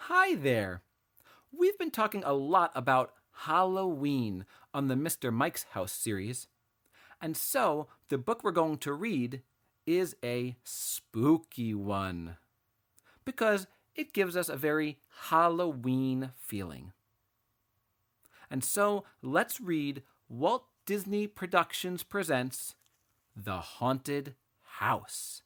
Hi there! We've been talking a lot about Halloween on the Mr. Mike's House series, and so the book we're going to read is a spooky one because it gives us a very Halloween feeling. And so let's read Walt Disney Productions presents The Haunted House.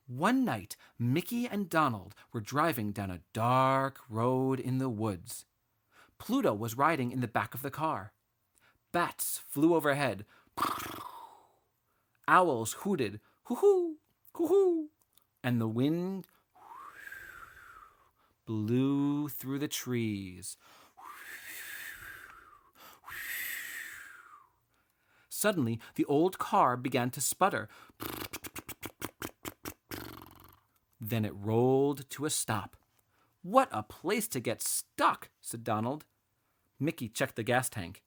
One night, Mickey and Donald were driving down a dark road in the woods. Pluto was riding in the back of the car. Bats flew overhead. Owls hooted, hoo-hoo, hoo-hoo, and the wind blew through the trees. Suddenly, the old car began to sputter. Then it rolled to a stop. "What a place to get stuck," said Donald. Mickey checked the gas tank.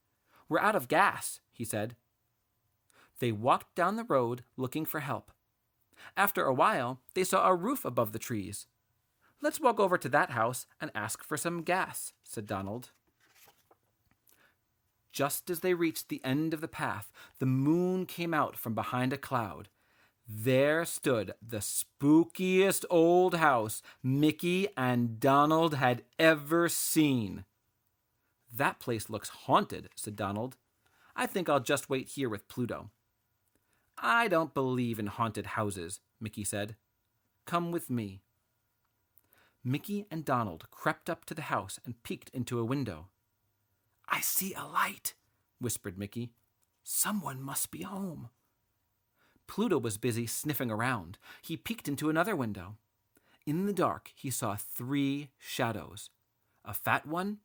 "We're out of gas," he said. They walked down the road looking for help. After a while, they saw a roof above the trees. "Let's walk over to that house and ask for some gas," said Donald. Just as they reached the end of the path, the moon came out from behind a cloud. There stood the spookiest old house Mickey and Donald had ever seen. "That place looks haunted," said Donald. "I think I'll just wait here with Pluto." "I don't believe in haunted houses," Mickey said. "Come with me." Mickey and Donald crept up to the house and peeked into a window. "I see a light," whispered Mickey. "Someone must be home." Pluto was busy sniffing around. He peeked into another window. In the dark, he saw 3 shadows: a fat one,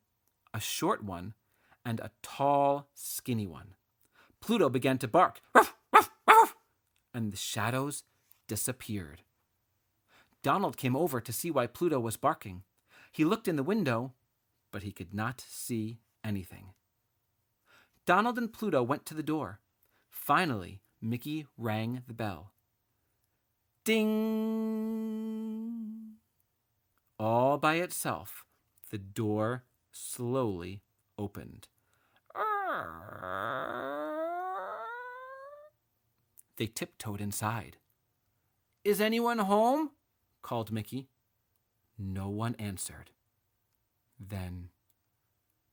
a short one, and a tall, skinny one. Pluto began to bark, "Ruff, ruff, ruff," and the shadows disappeared. Donald came over to see why Pluto was barking. He looked in the window, but he could not see anything. Donald and Pluto went to the door. Finally, Mickey rang the bell. Ding! All by itself, the door slowly opened. They tiptoed inside. "Is anyone home?" called Mickey. No one answered. Then,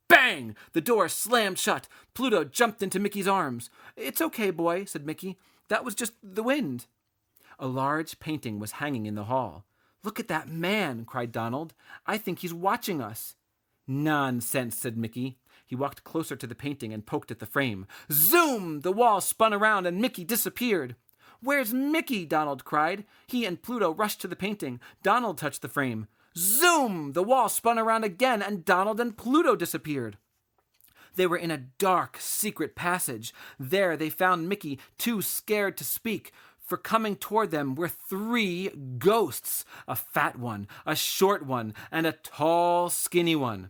bang! The door slammed shut. Pluto jumped into Mickey's arms. "It's okay, boy," said Mickey. "That was just the wind." A large painting was hanging in the hall. "Look at that man," cried Donald. "I think he's watching us." "Nonsense," said Mickey. He walked closer to the painting and poked at the frame. Zoom! The wall spun around and Mickey disappeared. "Where's Mickey?" Donald cried. He and Pluto rushed to the painting. Donald touched the frame. Zoom! The wall spun around again and Donald and Pluto disappeared. They were in a dark, secret passage. There they found Mickey, too scared to speak, for coming toward them were 3 ghosts: a fat one, a short one, and a tall, skinny one.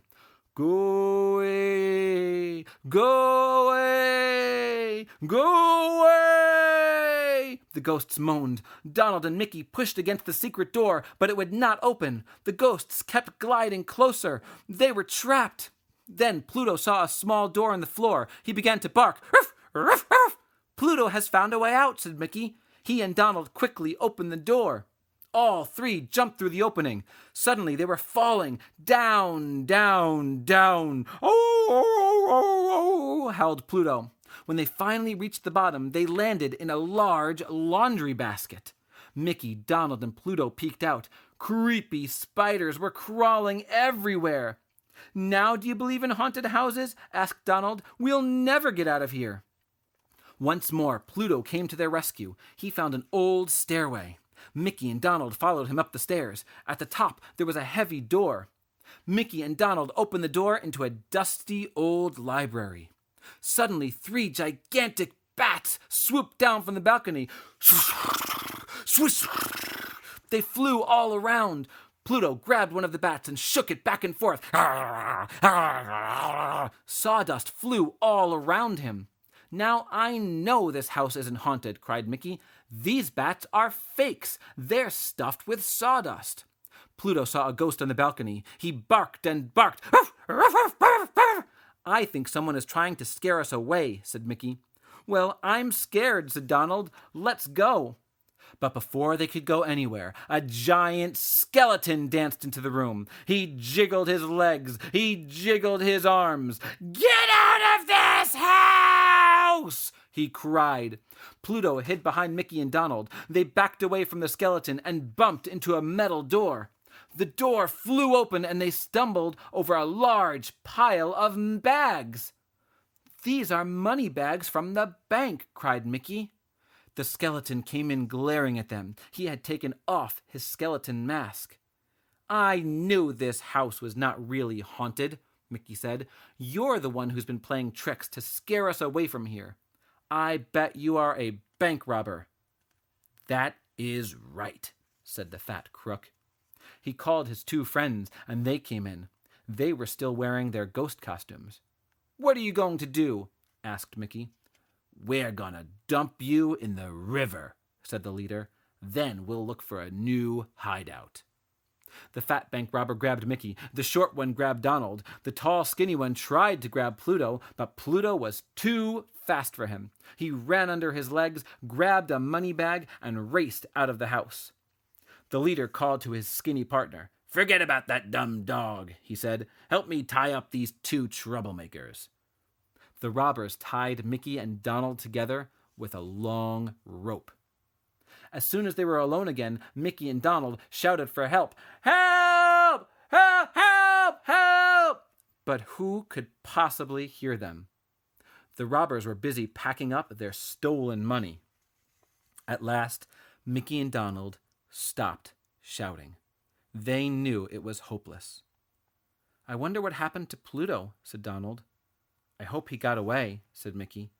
"Go away! Go away! Go away!" the ghosts moaned. Donald and Mickey pushed against the secret door, but it would not open. The ghosts kept gliding closer. They were trapped. Then Pluto saw a small door in the floor. He began to bark. "Ruff, ruff, ruff!" "Pluto has found a way out," said Mickey. He and Donald quickly opened the door. All 3 jumped through the opening. Suddenly they were falling. Down, down, down. "Oh, oh, oh, oh," howled Pluto. When they finally reached the bottom, they landed in a large laundry basket. Mickey, Donald, and Pluto peeked out. Creepy spiders were crawling everywhere. "Now do you believe in haunted houses?" asked Donald. "We'll never get out of here." Once more, Pluto came to their rescue. He found an old stairway. Mickey and Donald followed him up the stairs. At the top, there was a heavy door. Mickey and Donald opened the door into a dusty old library. Suddenly, 3 gigantic bats swooped down from the balcony. Swish! They flew all around. Pluto grabbed one of the bats and shook it back and forth. Sawdust flew all around him. "Now I know this house isn't haunted," cried Mickey. These bats are fakes. They're stuffed with sawdust. Pluto saw a ghost on the balcony. He barked and barked. I think someone is trying to scare us away, said Mickey. Well, I'm scared, said Donald. Let's go. But before they could go anywhere, a giant skeleton danced into the room. He jiggled his legs. He jiggled his arms. Get out of this house! He cried. Pluto hid behind Mickey and Donald. They backed away from the skeleton and bumped into a metal door. The door flew open and they stumbled over a large pile of bags. These are money bags from the bank, cried Mickey. The skeleton came in glaring at them. He had taken off his skeleton mask. I knew this house was not really haunted, Mickey said. You're the one who's been playing tricks to scare us away from here. I bet you are a bank robber. That is right, said the fat crook. He called his two friends, and they came in. They were still wearing their ghost costumes. What are you going to do? Asked Mickey. We're gonna dump you in the river, said the leader. Then we'll look for a new hideout. The fat bank robber grabbed Mickey. The short one grabbed Donald. The tall, skinny one tried to grab Pluto, but Pluto was too fast for him. He ran under his legs, grabbed a money bag, and raced out of the house. The leader called to his skinny partner. Forget about that dumb dog, he said. Help me tie up these two troublemakers. The robbers tied Mickey and Donald together with a long rope. As soon as they were alone again, Mickey and Donald shouted for help. Help! Help! Help! Help! But who could possibly hear them? The robbers were busy packing up their stolen money. At last, Mickey and Donald stopped shouting. They knew it was hopeless. I wonder what happened to Pluto, said Donald. I hope he got away, said Mickey.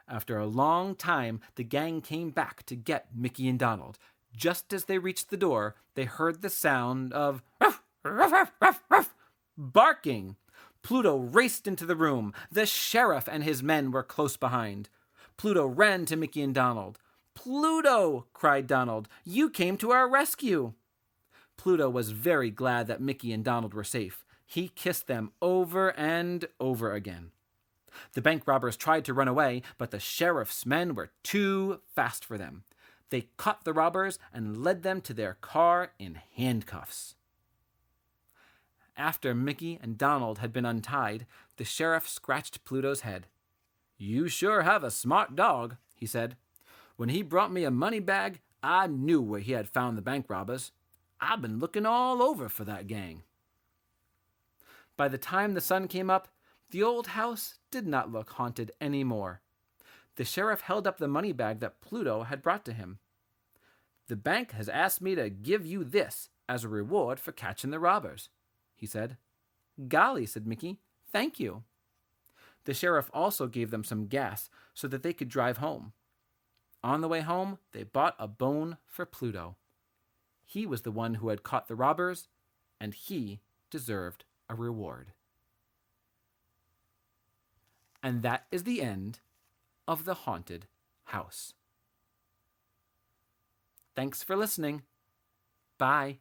After a long time, the gang came back to get Mickey and Donald. Just as they reached the door, they heard the sound of ruff, ruff, ruff, ruff, ruff, barking. Pluto raced into the room. The sheriff and his men were close behind. Pluto ran to Mickey and Donald. Pluto, cried Donald, you came to our rescue. Pluto was very glad that Mickey and Donald were safe. He kissed them over and over again. The bank robbers tried to run away, but the sheriff's men were too fast for them. They caught the robbers and led them to their car in handcuffs. After Mickey and Donald had been untied, the sheriff scratched Pluto's head. You sure have a smart dog, he said. When he brought me a money bag, I knew where he had found the bank robbers. I've been looking all over for that gang. By the time the sun came up, the old house did not look haunted any more. The sheriff held up the money bag that Pluto had brought to him. The bank has asked me to give you this as a reward for catching the robbers, he said. Golly, said Mickey, thank you. The sheriff also gave them some gas so that they could drive home. On the way home, they bought a bone for Pluto. He was the one who had caught the robbers, and he deserved a reward. And that is the end of The Haunted House. Thanks for listening. Bye.